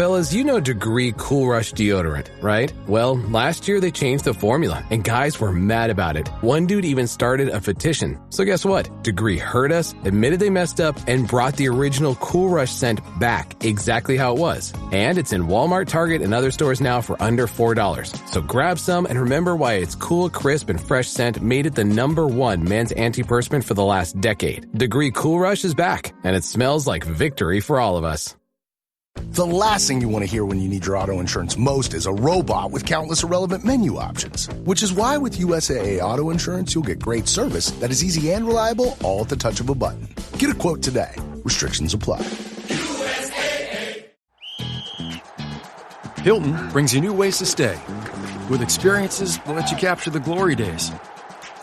Fellas, you know Degree Cool Rush deodorant, right? Well, last year they changed the formula, and guys were mad about it. One dude even started a petition. So guess what? Degree heard us, admitted they messed up, and brought the original Cool Rush scent back exactly how it was. And it's in Walmart, Target, and other stores now for under $4. So grab some and remember why its cool, crisp, and fresh scent made it the #1 men's antiperspirant for the last decade. Degree Cool Rush is back, and it smells like victory for all of us. The last thing you want to hear when you need your auto insurance most is a robot with countless irrelevant menu options. Which is why with USAA Auto Insurance, you'll get great service that is easy and reliable, all at the touch of a button. Get a quote today. Restrictions apply. USAA. Hilton brings you new ways to stay, with experiences that let you capture the glory days.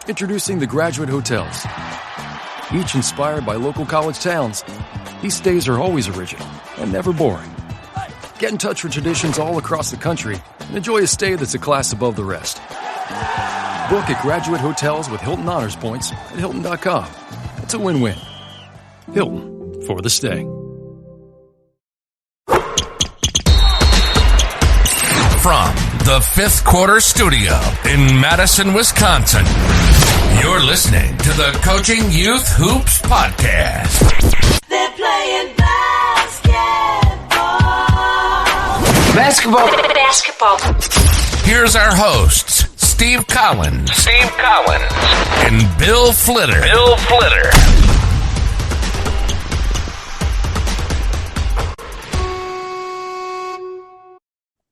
Introducing the Graduate Hotels. Each inspired by local college towns, these stays are always original and never boring. Get in touch with traditions all across the country and enjoy a stay that's a class above the rest. Book at Graduate Hotels with Hilton Honors Points at Hilton.com. It's a win-win. Hilton, for the stay. From the Fifth Quarter Studio in Madison, Wisconsin, you're listening to the Coaching Youth Hoops Podcast. They're playing basketball. Basketball. Here's our hosts, Steve Collins. And Bill Flitter.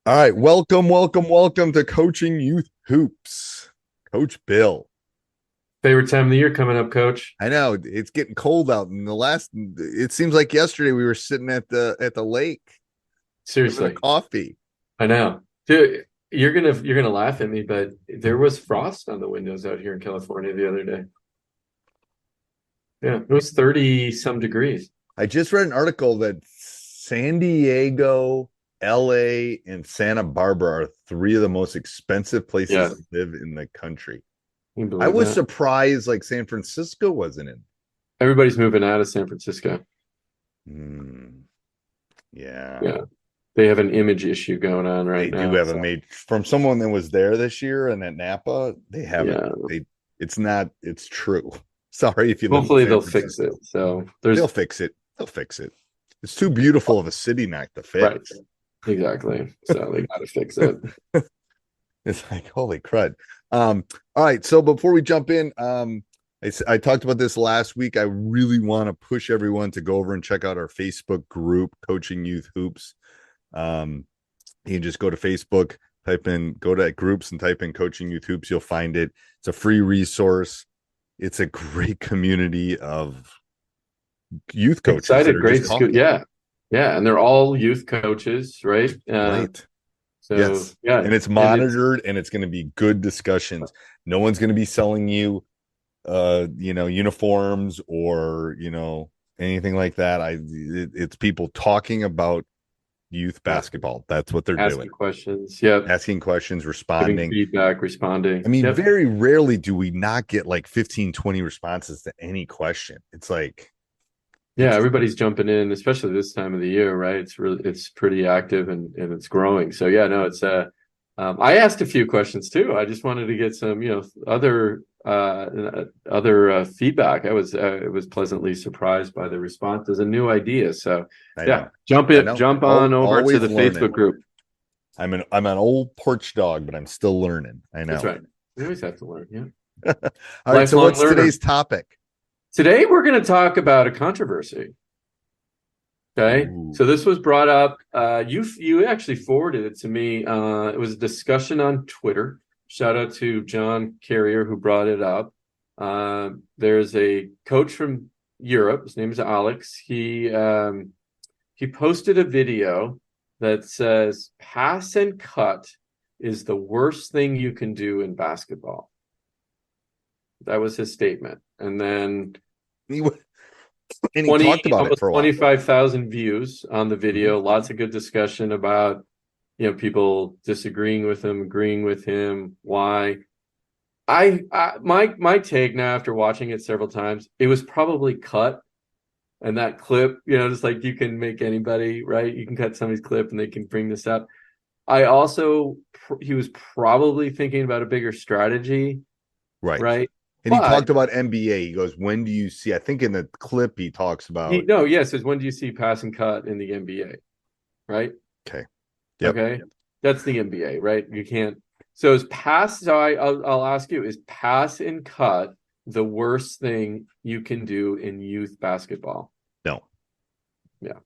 All right, welcome to Coaching Youth Hoops. Coach Bill. Favorite time of the year coming up, Coach. I know it's getting cold out, and it seems like yesterday we were sitting at the lake. Seriously, coffee. I know, dude. You're gonna laugh at me, but there was frost on the windows out here in California the other day. Yeah, it was 30 some degrees. I just read an article that San Diego, LA, and Santa Barbara are 3 of the most expensive places to live in the country. I was surprised like San Francisco wasn't in. Everybody's moving out of San Francisco. Yeah. They have an image issue going on right now. They do have a major, from someone that was there this year and at Napa, they have it's true. Sorry if you hopefully they'll fix it. So they'll fix it. It's too beautiful of a city not to fix. Right. Exactly. So they got to fix it. It's like, holy crud. All right. So before we jump in, I talked about this last week. I really want to push everyone to go over and check out our Facebook group, Coaching Youth Hoops. You can just go to Facebook, go to groups and type in Coaching Youth Hoops. You'll find it. It's a free resource. It's a great community of youth coaches. Excited, great school. Yeah. And they're all youth coaches, right? Right. So, yes. Yeah. And it's monitored, and it's going to be good discussions. No one's going to be selling you, uniforms or, anything like that. It's people talking about youth basketball. That's what they're doing. Asking questions, responding. Giving feedback, responding. I mean, very rarely do we not get like 15, 20 responses to any question. It's like, yeah, everybody's jumping in, especially this time of the year, right? It's pretty active and it's growing. So yeah, no, it's I asked a few questions too. I just wanted to get some, other feedback. I was pleasantly surprised by the response as a new idea. So jump on over to the Facebook group. I'm an old porch dog, but I'm still learning. I know. That's right. We always have to learn. Yeah. All right. So what's today's topic? Today, we're going to talk about a controversy. Okay. Ooh. So this was brought up. You actually forwarded it to me. It was a discussion on Twitter. Shout out to John Carrier who brought it up. There's a coach from Europe. His name is Alex. He posted a video that says pass and cut is the worst thing you can do in basketball. That was his statement. And then he talked about it for a while. 25,000 views on the video. Lots of good discussion about, people disagreeing with him, agreeing with him. Why? My take now after watching it several times, it was probably cut And that clip, just like you can make anybody, right? You can cut somebody's clip and they can bring this up. I also, he was probably thinking about a bigger strategy, right? And he talked about NBA. He goes, when do you see, I think in the clip he talks about. Says, when do you see pass and cut in the NBA, right? Okay. Yep. Okay. That's the NBA, right? You can't. So is pass, so I'll ask you, is pass and cut the worst thing you can do in youth basketball? No. Yeah,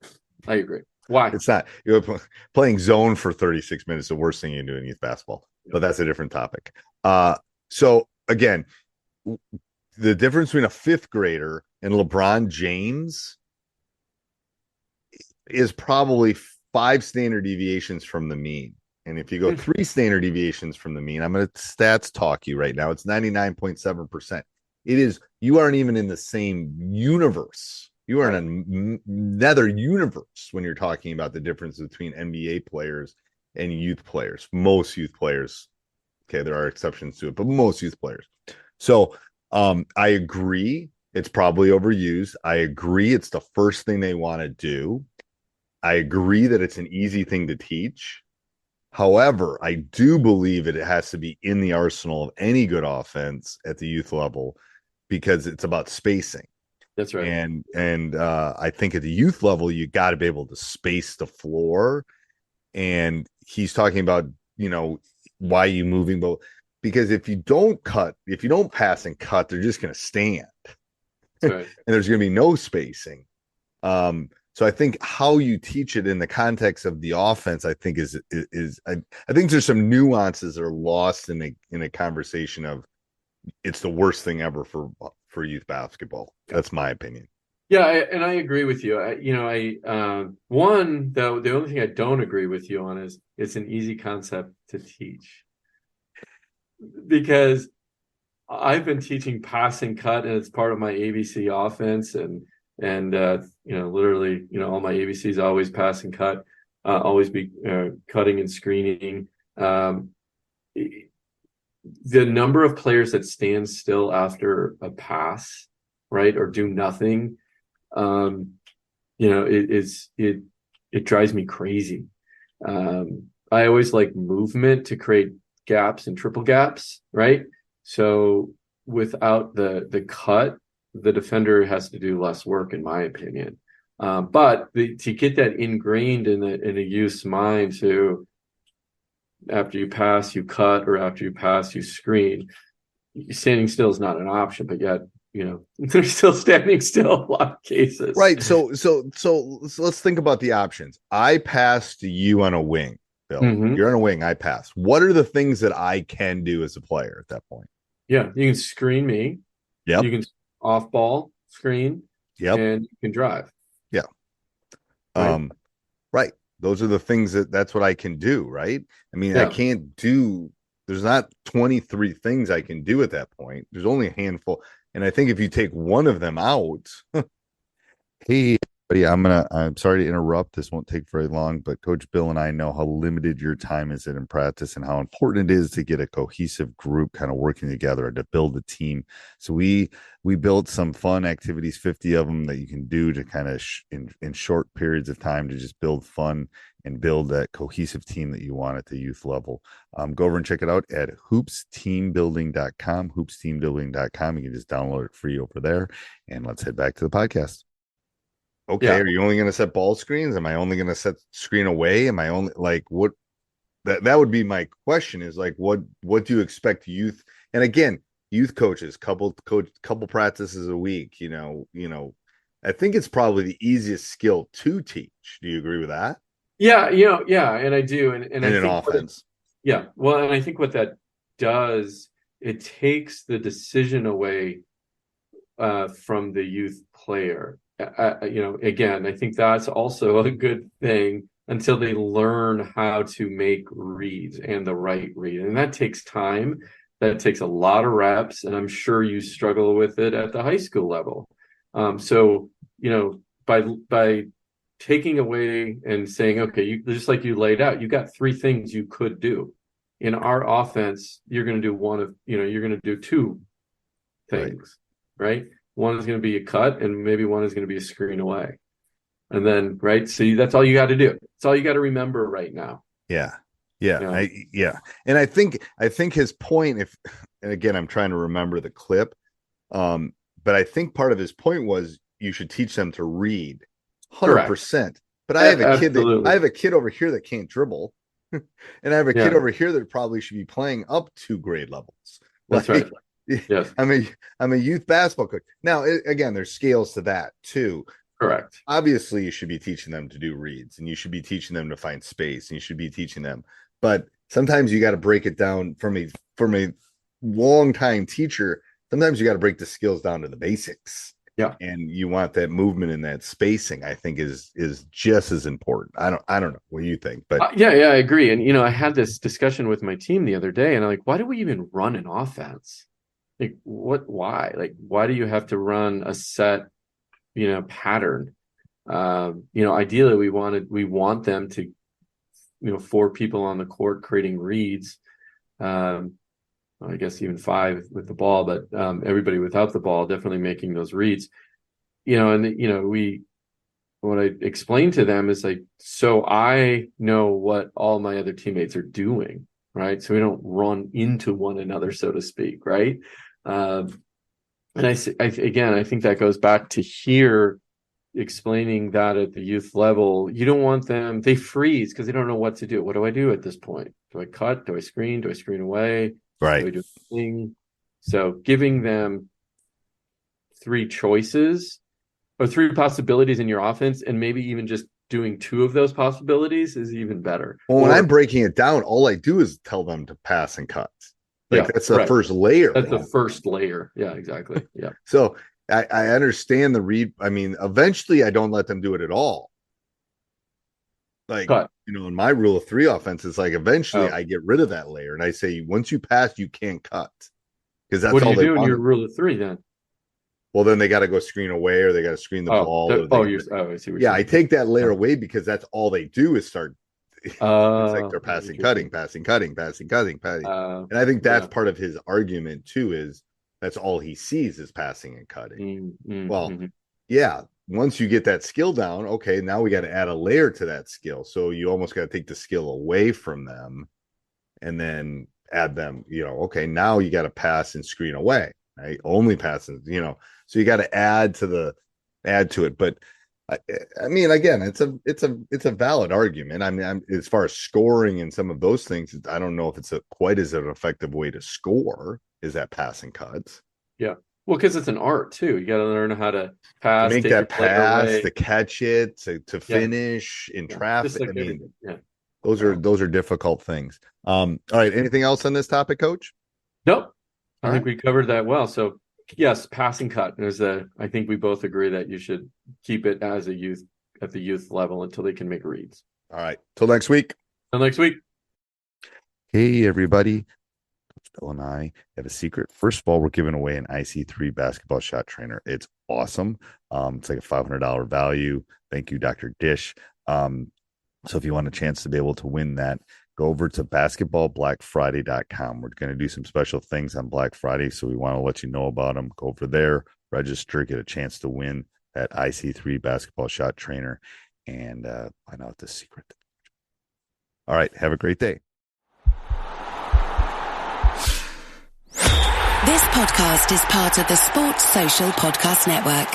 I agree. Why? It's not. You're playing zone for 36 minutes, the worst thing you can do in youth basketball, but that's a different topic. So again, the difference between a fifth grader and LeBron James is probably 5 standard deviations from the mean. And if you go 3 standard deviations from the mean, I'm going to stats talk you right now. It's 99.7%. It is, you aren't even in the same universe. You are in another universe when you're talking about the difference between NBA players and youth players. Most youth players, okay, there are exceptions to it, but most youth players. So I agree it's probably overused. I agree it's the first thing they want to do. I agree that it's an easy thing to teach. However, I do believe it has to be in the arsenal of any good offense at the youth level because it's about spacing. That's right. And I think at the youth level, you got to be able to space the floor. And he's talking about, why you moving both, because if you don't pass and cut, they're just going to stand. That's right. And there's going to be no spacing. So I think how you teach it in the context of the offense, I think I think there's some nuances that are lost in a conversation of it's the worst thing ever for youth basketball. That's my opinion. Yeah, and I agree with you. One though, the only thing I don't agree with you on is it's an easy concept to teach, because I've been teaching pass and cut, and it's part of my ABC offense, and literally, all my ABCs always pass and cut, always be cutting and screening. The number of players that stand still after a pass, right, or do nothing, it drives me crazy. I always like movement to create gaps and triple gaps, right? So without the cut, the defender has to do less work, in my opinion. But to get that ingrained in a youth's mind, to after you pass, you cut, or after you pass, you screen. Standing still is not an option, but yet, they're still standing still in a lot of cases. Right. So let's think about the options. I pass to you on a wing, Bill. Mm-hmm. You're on a wing. I pass. What are the things that I can do as a player at that point? Yeah, you can screen me. Yep. You can off ball screen. Yep. And you can drive. Yeah. Right. Those are the things that's what I can do, right? I mean, yeah. I can't do, there's not 23 things I can do at that point. There's only a handful. And I think if you take one of them out, hey, buddy, I'm sorry to interrupt. This won't take very long, but Coach Bill and I know how limited your time is in practice and how important it is to get a cohesive group kind of working together to build a team. So we built some fun activities, 50 of them that you can do to kind of in short periods of time to just build fun and build that cohesive team that you want at the youth level. Go over and check it out at hoopsteambuilding.com, hoopsteambuilding.com. You can just download it free over there. And let's head back to the podcast. Okay, yeah. Are you only going to set ball screens? Am I only going to set screen away? Am I only what? That would be my question. Is like what do you expect youth? And again, youth coaches, couple practices a week. I think it's probably the easiest skill to teach. Do you agree with that? Yeah, and I do, and I in think offense. And I think what that does, it takes the decision away from the youth player. Again, I think that's also a good thing until they learn how to make reads and the right read. And that takes time. That takes a lot of reps. And I'm sure you struggle with it at the high school level. So by taking away and saying, okay, just like you laid out, you got 3 things you could do. In our offense, you're going to do you're going to do 2 things, right? one is going to be a cut, and maybe one is going to be a screen away. And then, right, so that's all you got to do. It's all you got to remember right now. Yeah. And I think his point, and again, I'm trying to remember the clip, but I think part of his point was you should teach them to read 100%. But I have a kid over here that can't dribble. And I have a kid over here that probably should be playing up 2 grade levels. That's right. Yes. I'm a youth basketball coach. Now, again, there's scales to that too. Correct. Obviously, you should be teaching them to do reads, and you should be teaching them to find space, and you should be teaching them. But sometimes you got to break it down from a long time teacher. Sometimes you got to break the skills down to the basics. Yeah. And you want that movement and that spacing, I think is just as important. I don't know what you think, but yeah, I agree. And I had this discussion with my team the other day, and I'm like, why do we even run an offense? Like, why? Like, why do you have to run a set, pattern? Ideally we want them to, 4 people on the court creating reads. I guess even 5 with the ball, but everybody without the ball definitely making those reads. What I explained to them is like, so I know what all my other teammates are doing, right? So we don't run into one another, so to speak, right? And I think that goes back to here, explaining that at the youth level. You don't want them, they freeze because they don't know what to do. What do I do at this point? Do I cut? Do I screen? Do I screen away? Right. Do I do anything? So giving them 3 choices or 3 possibilities in your offense, and maybe even just doing 2 of those possibilities is even better. Well, when I'm breaking it down, all I do is tell them to pass and cut. That's the first layer. That's the first layer. Yeah, exactly. Yeah. So I understand the read. I mean, eventually I don't let them do it at all. Like, cut. In my rule of 3 offense, it's like eventually I get rid of that layer and I say, once you pass, you can't cut. Because that's what all do you they do in your want. rule of 3 then? Well, then they got to go screen away, or they got to screen the ball. I see. I take that layer away because that's all they do is start. It's like they're passing, cutting. And I think that's part of his argument too, is that's all he sees is passing and cutting. Yeah. Once you get that skill down, okay, now we got to add a layer to that skill. So you almost got to take the skill away from them and then add them, okay, now you got to pass and screen away, right? Only passing, so you got to add to it. But I mean, again, it's a valid argument. I mean, as far as scoring and some of those things, I don't know if it's quite as an effective way to score is that passing cuts. Yeah. Well, because it's an art too. You got to learn how to pass, make that pass, to catch it, to finish in traffic. Like I mean, those are difficult things. All right. Anything else on this topic, Coach? Nope. I think we covered that well. So yes, passing cut. I think we both agree that you should keep it at the youth level until they can make reads. All right. Till next week. Hey, everybody. Bill and I have a secret. First of all, we're giving away an IC3 basketball shot trainer. It's awesome. It's like a $500 value. Thank you, Dr. Dish. So if you want a chance to be able to win that, go over to basketballblackfriday.com. We're going to do some special things on Black Friday, so we want to let you know about them. Go over there, register, get a chance to win that IC3 basketball shot trainer, and find out the secret. All right. Have a great day. This podcast is part of the Sports Social Podcast Network.